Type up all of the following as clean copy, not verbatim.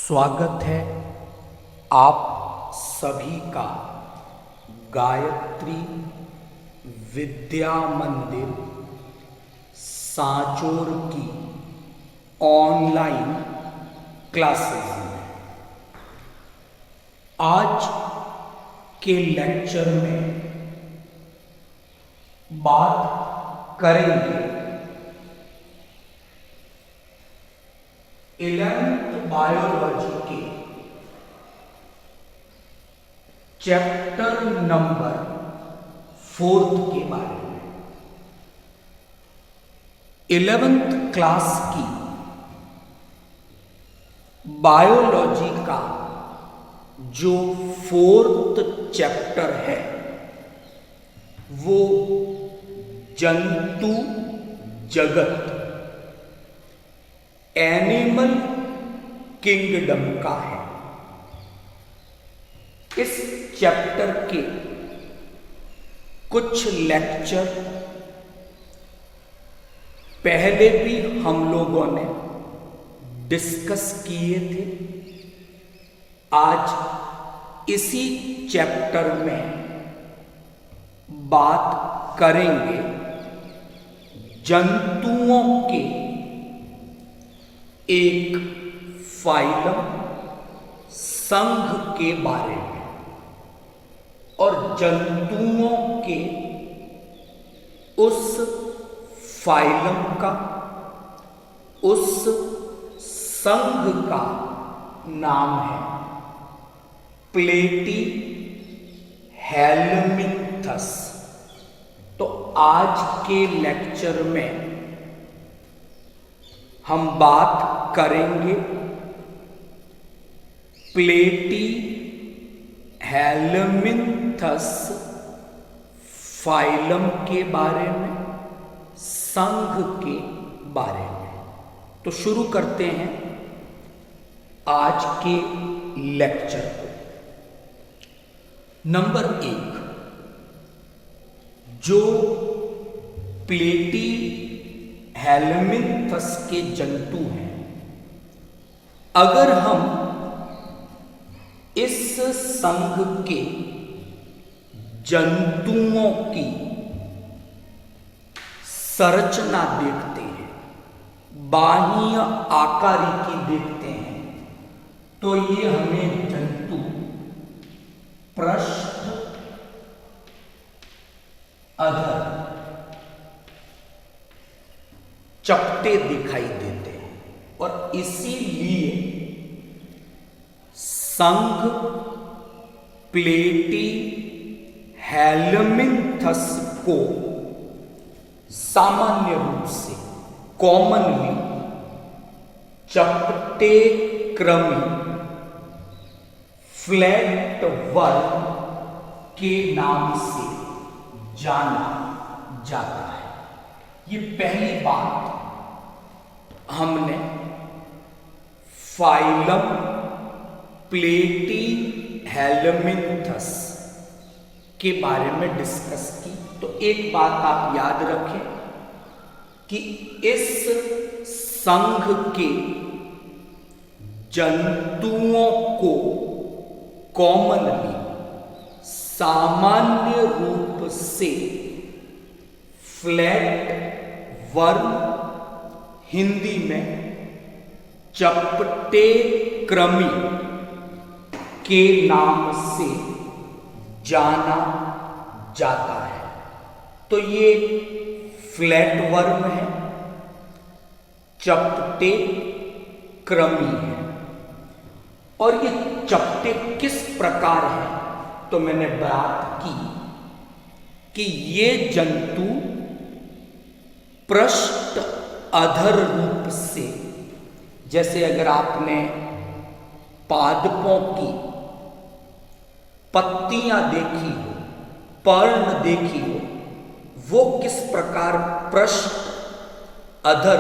स्वागत है आप सभी का गायत्री विद्या मंदिर सांचौर की ऑनलाइन क्लासेस में। आज के लेक्चर में बात करेंगे 11th बायोलॉजी के चैप्टर नंबर 4 के बारे में। 11th क्लास की बायोलॉजी का जो 4th चैप्टर है वो जंतु जगत एनिमल किंगडम का है। इस चैप्टर के कुछ लेक्चर पहले भी हम लोगों ने डिस्कस किए थे। आज इसी चैप्टर में बात करेंगे जंतुओं के एक फाइलम संघ के बारे में और जंतुओं के उस फाइलम का, उस संघ का नाम है प्लेटी हेलमिंथस। तो आज के लेक्चर में हम बात करेंगे प्लेटी हेलमिंथस फाइलम के बारे में, संघ के बारे में। तो शुरू करते हैं आज के लेक्चर को। नंबर 1, जो प्लेटी हेलमिंथस के जंतु हैं, अगर हम इस संघ के जंतुओं की संरचना देखते हैं, बाह्य आकारिकी देखते हैं, तो ये हमें जंतु पृष्ठ, अधर, चपटे दिखाई देते हैं। और इसीलिए संघ प्लेटी हेलमिंथस को सामान्य रूप से कॉमनली चपटे कृमि फ्लैट वर्म के नाम से जाना जाता है। ये पहली बात हमने फाइलम प्लेटी हेलमिंथस के बारे में डिस्कस की। तो एक बात आप याद रखें कि इस संघ के जंतुओं को कॉमनली, सामान्य रूप से फ्लैट वर्म, हिंदी में चपटे कृमि के नाम से जाना जाता है। तो ये फ्लैट वर्म है, चपटे कृमि है। और ये चपटे किस प्रकार है, तो मैंने बात की कि ये जंतु पृष्ठ अधर रूप से, जैसे अगर आपने पादपों की पत्तियां देखी हो, पर्ण देखी हो, वो किस प्रकार पृष्ठ अधर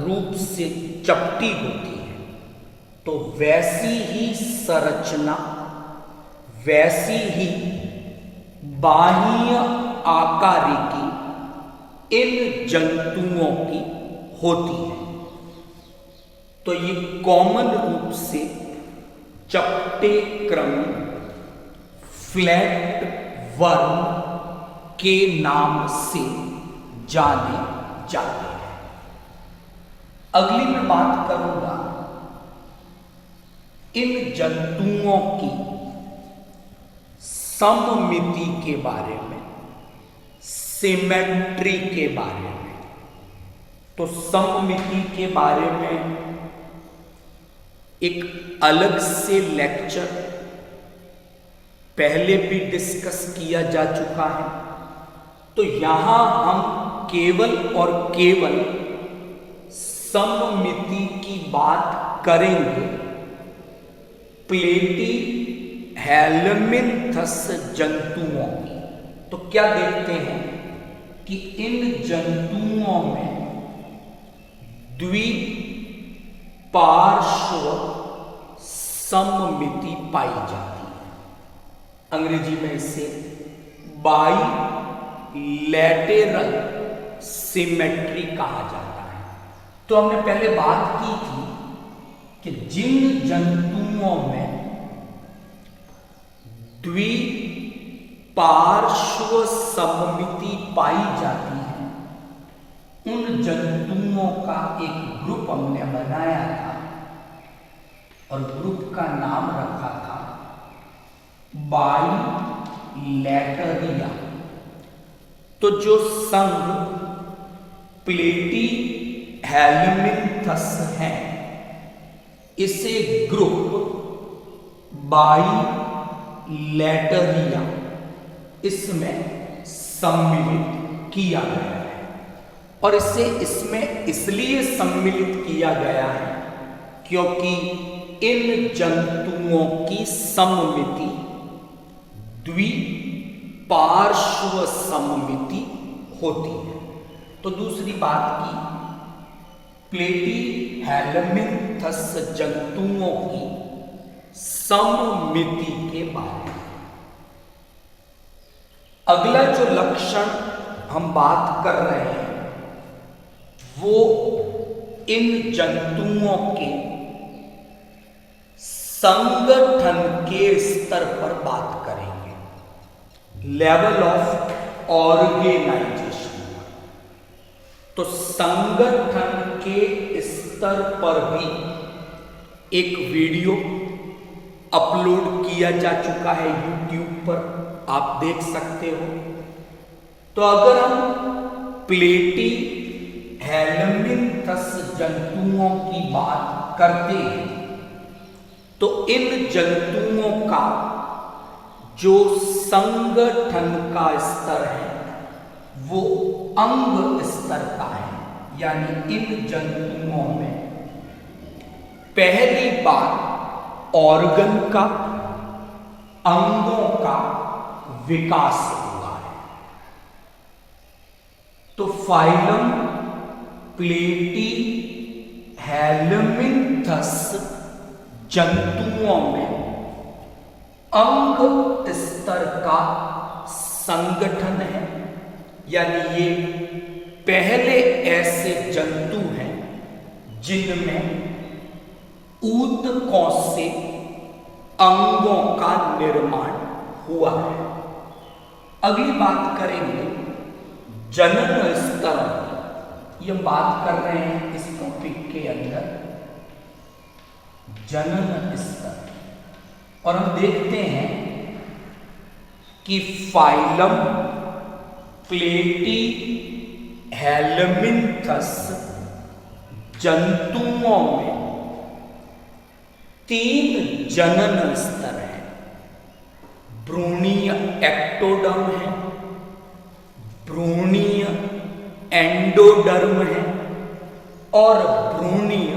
रूप से चपटी होती है, तो वैसी ही संरचना, वैसी ही बाह्य आकारिकी इन जंतुओं की होती है। तो ये कॉमन रूप से चपटे क्रम फ्लैट वर्म के नाम से जाने जाते हैं। अगली मैं बात करूंगा इन जंतुओं की सममिति के बारे में, सिमेट्री के बारे में। तो सममिति के बारे में एक अलग से लेक्चर पहले भी डिस्कस किया जा चुका है। तो यहां हम केवल और केवल सममिति की बात करेंगे प्लेटी हेलमिन्थस जंतुओं की। तो क्या देखते हैं कि इन जंतुओं में द्विपार्श्व सममिति पाई जाती है। अंग्रेजी में इसे बाइलैटेरल सिमेट्री कहा जाता है। तो हमने पहले बात की थी कि जिन जंतुओं में द्विपार्श्व सममिति पाई जाती है उन जंतुओं का एक ग्रुप हमने बनाया था और ग्रुप का नाम रखा था बाइलैटरिया। तो जो संघ प्लेटी हेलमिन्थस है इसे ग्रुप बाइलैटरिया इसमें सम्मिलित किया गया है। और इसे इसमें इसलिए सम्मिलित किया गया है क्योंकि इन जंतुओं की सममिति द्विपार्श्व सममिति होती है। तो दूसरी बात की प्लेटी हेलमिन्थस जंतुओं की सममिति के बारे में। अगला जो लक्षण हम बात कर रहे हैं वो इन जंतुओं के संगठन के स्तर पर बात करेंगे, लेवल ऑफ ऑर्गेनाइजेशन। तो संगठन के स्तर पर भी एक वीडियो अपलोड किया जा चुका है YouTube पर, आप देख सकते हो। तो अगर हम प्लेटी हेलमिन्थस जंतुओं की बात करते हैं तो इन जंतुओं का जो संगठन का स्तर है वो अंग स्तर का है। यानी इन जंतुओं में पहली बार ऑर्गन का, अंगों का विकास हुआ है। तो फाइलम प्लेटी हेलमिन्थस जंतुओं में अंग स्तर का संगठन है। यानी ये पहले ऐसे जंतु हैं जिनमें ऊतकों से अंगों का निर्माण हुआ है। अगली बात करेंगे जनन स्तर। ये बात कर रहे हैं इस टॉपिक के अंदर जनन स्तर। और हम देखते हैं कि फाइलम प्लेटी हेलमिन्थस जंतुओं में 3 जनन स्तर हैं। भ्रूणीय एक्टोडर्म है, भ्रूणीय एंडोडर्म है और भ्रूणीय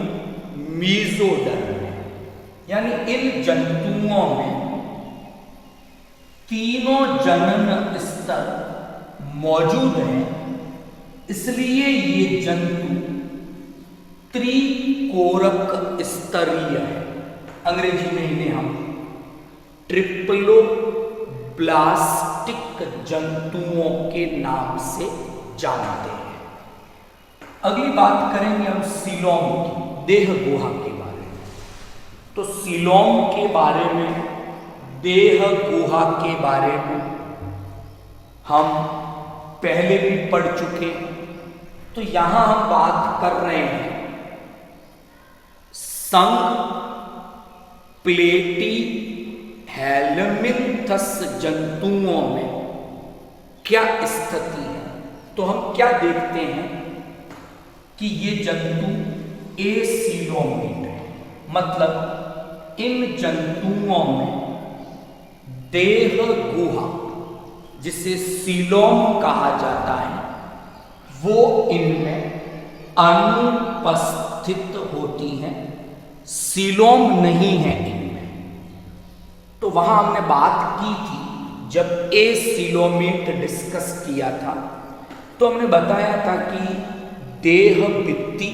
मीजोडर्म है। यानी इन जंतुओं में तीनों जनन स्तर मौजूद हैं। इसलिए ये जंतु त्रिकोरक स्तरीय है। अंग्रेजी में इन्हें हम ट्रिप्लोब्लास्टिक जंतुओं के नाम से जानते हैं। अगली बात करेंगे हम सीलोम की, देह गुहा के बारे में। तो तो सीलोम के बारे में, देह गुहा के बारे में हम पहले भी पढ़ चुके हैं। तो यहां हम बात कर रहे हैं संघ प्लेटी हेलमिन्थस जंतुओं में क्या स्थिति है। तो हम क्या देखते हैं कि ये जंतु एसीलोमेट है, मतलब इन जंतुओं में देह गुहा, जिसे सीलोम कहा जाता है, वो इनमें अनुपस्थित होती हैं, सीलोम नहीं है इनमें। तो वहां हमने बात की थी, जब एसीलोमेट डिस्कस किया था तो हमने बताया था कि देह भित्ति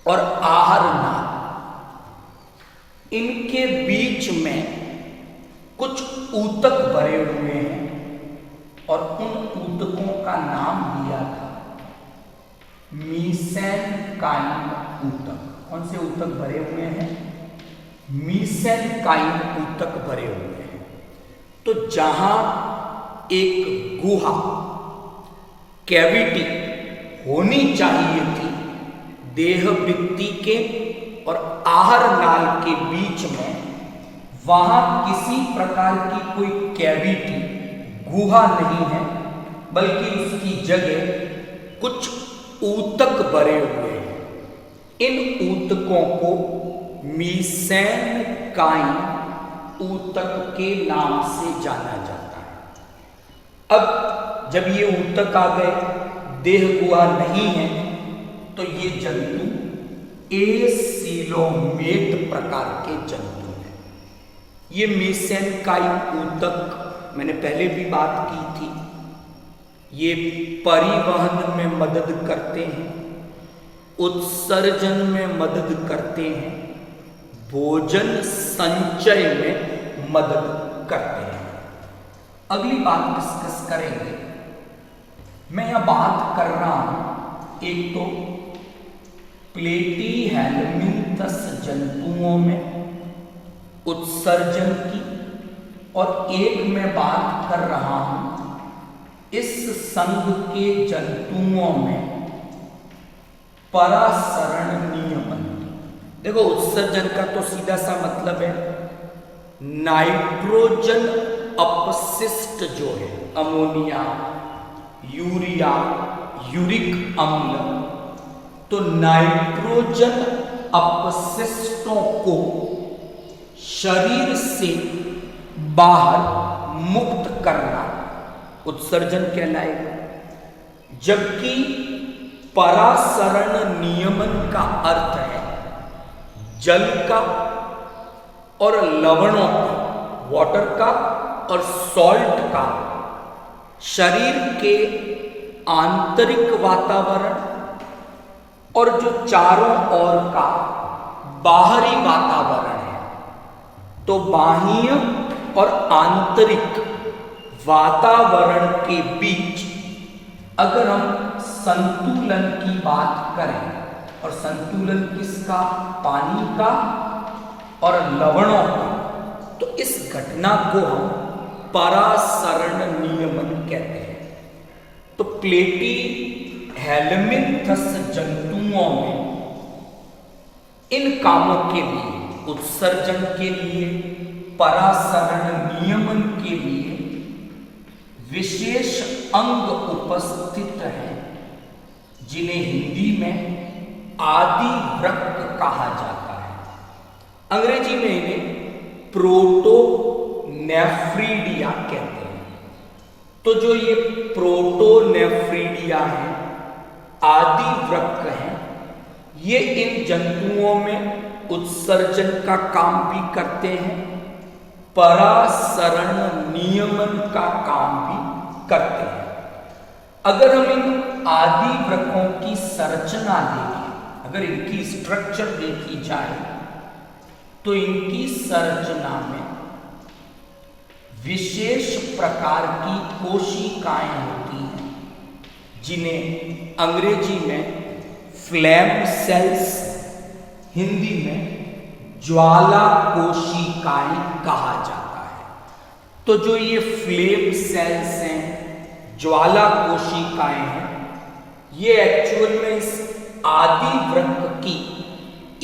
और आहार नाल, इनके बीच में कुछ ऊतक भरे हुए हैं और उन ऊतकों का नाम दिया था मीसेनकाइम ऊतक। कौन से ऊतक भरे हुए हैं? मीसेनकाइम ऊतक भरे हुए हैं। तो जहां एक गुहा, कैविटी होनी चाहिए थी देह भित्ति के और आहार नाल के बीच में, वहां किसी प्रकार की कोई कैविटी, गुहा नहीं है, बल्कि उसकी जगह कुछ ऊतक भरे हुए हैं। इन ऊतकों को मीसेनकाइम ऊतक के नाम से जाना जाता है। अब जब ये ऊतक आ गए, देह गुहा नहीं है, तो ये जंतु एसीलोमेट प्रकार के जंतु हैं। ये मीसेनकाइम ऊतक मैंने पहले भी बात की थी, ये परिवहन में मदद करते हैं, उत्सर्जन में मदद करते हैं, भोजन संचय में मदद करते हैं। अगली बात डिस्कस करेंगे। मैं यह बात कर रहा हूं एक तो प्लेटी हेलमिन्थस जंतुओं में उत्सर्जन की, और एक मैं बात कर रहा हूं इस संघ के जंतुओं में परासरण नियमन। देखो, उत्सर्जन का तो सीधा सा मतलब है नाइट्रोजन अपशिष्ट जो है, अमोनिया, यूरिया, यूरिक अम्ल, तो नाइट्रोजन अपशिष्टों को शरीर से बाहर मुक्त करना उत्सर्जन कहलाएगा। जबकि परासरण नियमन का अर्थ है जल का और लवणों का, वाटर का और सॉल्ट का शरीर के आंतरिक वातावरण और जो चारों ओर का बाहरी वातावरण है, तो बाह्य और आंतरिक वातावरण के बीच अगर हम संतुलन की बात करें, और संतुलन किसका? पानी का और लवणों का, तो इस घटना को हम परासरण नियमन कहते हैं। तो प्लेटी हेलमिन्थस जंतुओं में इन कामों के लिए, उत्सर्जन के लिए, परासरण नियमन के लिए विशेष अंग उपस्थित हैं, जिन्हें हिंदी में आदिवृक्क कहा जाता है। अंग्रेजी में इन्हें प्रोटोनेफ्रिडिया कहते हैं। तो जो ये प्रोटोनेफ्रिडिया है, आदिवृक्क हैं, ये इन जंतुओं में उत्सर्जन का काम भी करते हैं, परासरण नियमन का काम भी करते हैं। अगर हम इन आदिवृक्कों की संरचना देखें, अगर इनकी स्ट्रक्चर देखी जाए, तो इनकी संरचना में विशेष प्रकार की कोशिकाएं होती हैं, जिन्हें अंग्रेजी में फ्लैम सेल्स, हिंदी में ज्वाला कोशिकाएं कहा जाता है। तो जो ये फ्लेम सेल्स हैं, ज्वाला कोशिकाएं हैं, ये एक्चुअल में इस आदि वृक्क की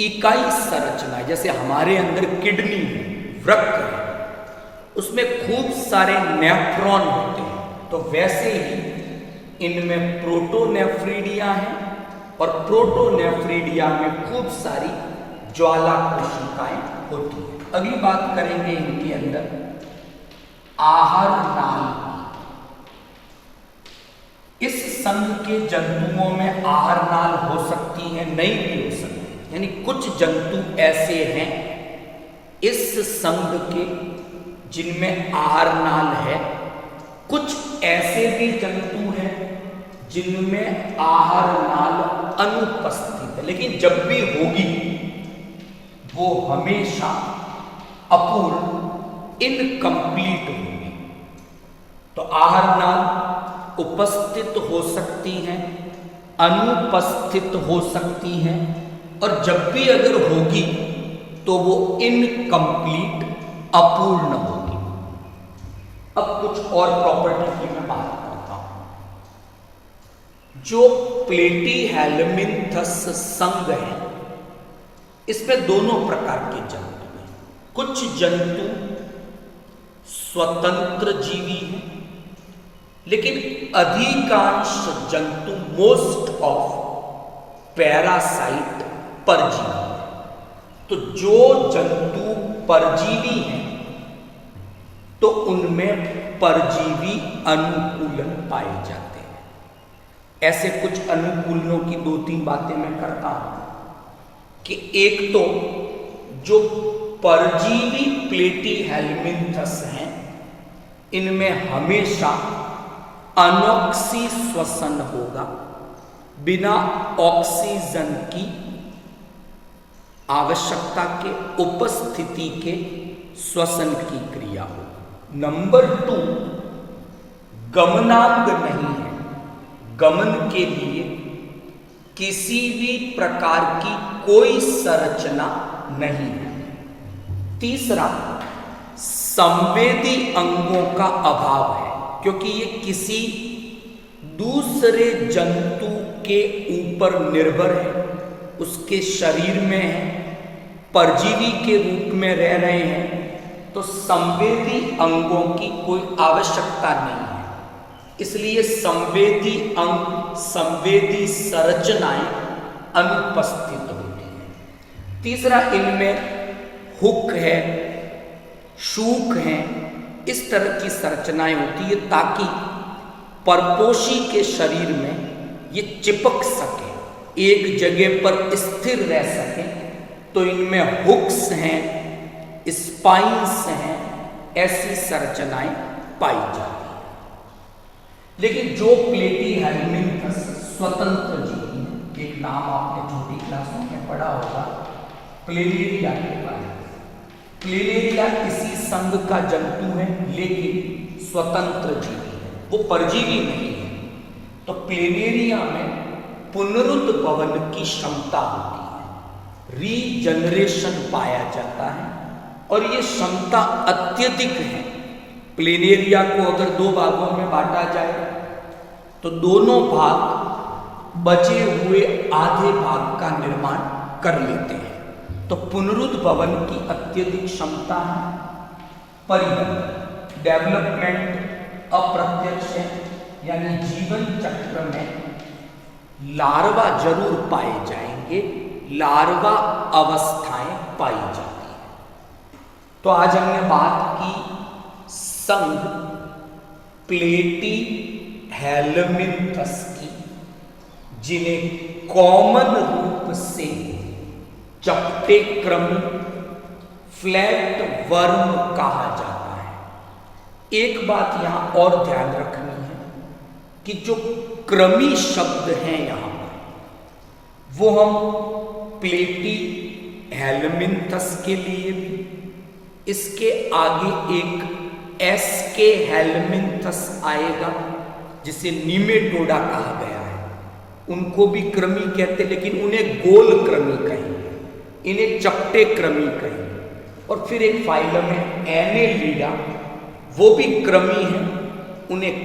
इकाई संरचना है। जैसे हमारे अंदर किडनी है, वृक्क है, उसमें खूब सारे नेफ्रॉन होते हैं, तो वैसे ही इनमें प्रोटोनेफ्रिडिया है और प्रोटोनेफ्रिडिया में खूब सारी ज्वाला कोशिकाएं होती हैं। अगली बात करेंगे इनके अंदर आहार नाल। इस संघ के जंतुओं में आहार नाल हो सकती है, नहीं भी हो सकती। यानी कुछ जंतु ऐसे हैं इस संघ के जिनमें आहार नाल है, कुछ ऐसे भी जंतु हैं जिनमें आहार नाल अनुपस्थित है, लेकिन जब भी होगी वो हमेशा अपूर्ण, इनकम्प्लीट होगी। तो आहार नाल उपस्थित हो सकती हैं, अनुपस्थित हो सकती हैं, और जब भी अगर होगी तो वो इनकम्प्लीट, अपूर्ण होगी। अब कुछ और प्रॉपर्टी की मैं बात करता हूं। जो प्लेटीहेलमिन्थस संघ है, इसमें दोनों प्रकार के जंतु हैं। कुछ जंतु स्वतंत्र जीवी हैं, लेकिन अधिकांश जंतु, मोस्ट ऑफ पैरासाइट, परजीवी हैं। तो जो जंतु परजीवी हैं तो उनमें परजीवी अनुकूलन पाए जाते हैं। ऐसे कुछ अनुकूलनों की 2-3 बातें मैं करता हूं कि एक तो जो परजीवी प्लेटीहेलमिन्थस हैं, इनमें हमेशा अनॉक्सी श्वसन होगा, बिना ऑक्सीजन की आवश्यकता के उपस्थिति के श्वसन की क्रिया हो। नंबर 2, गमनांग नहीं है, गमन के लिए किसी भी प्रकार की कोई संरचना नहीं है। तीसरा, संवेदी अंगों का अभाव है, क्योंकि ये किसी दूसरे जंतु के ऊपर निर्भर है, उसके शरीर में है, परजीवी के रूप में रह रहे हैं, तो संवेदी अंगों की कोई आवश्यकता नहीं है। इसलिए संवेदी अंग, संवेदी संरचनाएं अनुपस्थित होती हैं। तीसरा, इनमें हुक है, शूक है, इस तरह की संरचनाएं होती है ताकि परपोषी के शरीर में ये चिपक सके, एक जगह पर स्थिर रह सके। तो इनमें हुक्स हैं, स्पाइंस हैं, ऐसी संरचनाएं पाई जाती हैं। लेकिन जो प्लेटीहेलमिन्थस स्वतंत्र जीवी है, एक नाम आपने छोटी क्लासों में पढ़ा होगा, प्लेनेरिया के बारे में। प्लेनेरिया इसी संघ का जंतु है, लेकिन स्वतंत्र जीवी है, वो परजीवी नहीं है। तो प्लेनेरिया में पुनरुद्भवन की क्षमता होती है, रीजनरेशन पाया जाता है, और ये क्षमता अत्यधिक है। प्लेनेरिया को अगर 2 भागों में बांटा जाए तो दोनों भाग बचे हुए आधे भाग का निर्माण कर लेते हैं। तो पुनरुद्भवन की अत्यधिक क्षमता है। परिवर्तन, डेवलपमेंट अप्रत्यक्ष है, यानी जीवन चक्र में लार्वा जरूर पाए जाएंगे, लार्वा अवस्थाएं पाई जाती हैं। तो आज हमने बात की संघ प्लेटीहेलमिन्थस की, जिन्हें कॉमन रूप से चपटे कृमि, फ्लैट वर्म कहा जाता है। एक बात यहां और ध्यान रखनी है कि जो कृमि शब्द हैं यहां पर, वो हम प्लेटीहेलमिन्थस के लिए भी, इसके आगे एक एस्के हेलमिन्थस आएगा जिसे नीमेटोडा कहा गया है, उनको भी कृमि कहते, लेकिन उन्हें गोल कृमि कहेंगे। इन्हें चपटे क्रमी कहेंगे। और फिर एक फाइलम है एनेलिडा, वो भी क्रमी है, उन्हें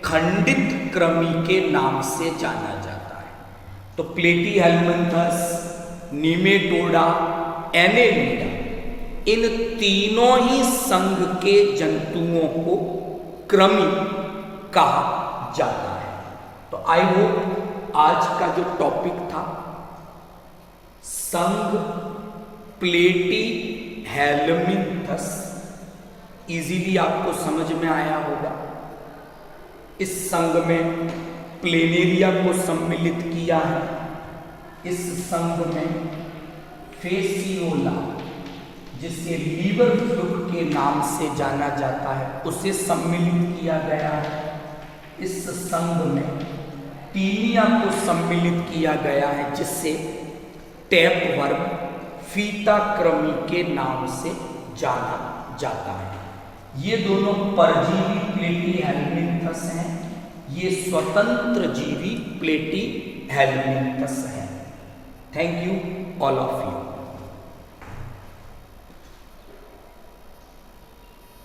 खंडित क्रमी के नाम से जाना जाता है। तो प्लेटीहेल्मिन्थस, नीमेटोडा, एनेलिडा, इन तीनों ही संघ के जंतुओं को क्रमी कहा जाता है। तो आई होप आज का जो टॉपिक था संघ प्लेटीहेल्मिन्थस इजीली आपको समझ में आया होगा। इस संघ में प्लेनेरिया को सम्मिलित किया है, इस संघ में फेसियोला जिसे लीवर फ्लूक के नाम से जाना जाता है उसे सम्मिलित किया गया है। इस संघ में टीनिया को सम्मिलित किया गया है जिससे टैपवर्म फीता क्रमी के नाम से जाना जाता है। ये दोनों परजीवी प्लेटीहेल्मिन्थस हैं, ये स्वतंत्र जीवी प्लेटीहेल्मिन्थस हैं। Thank you all of you.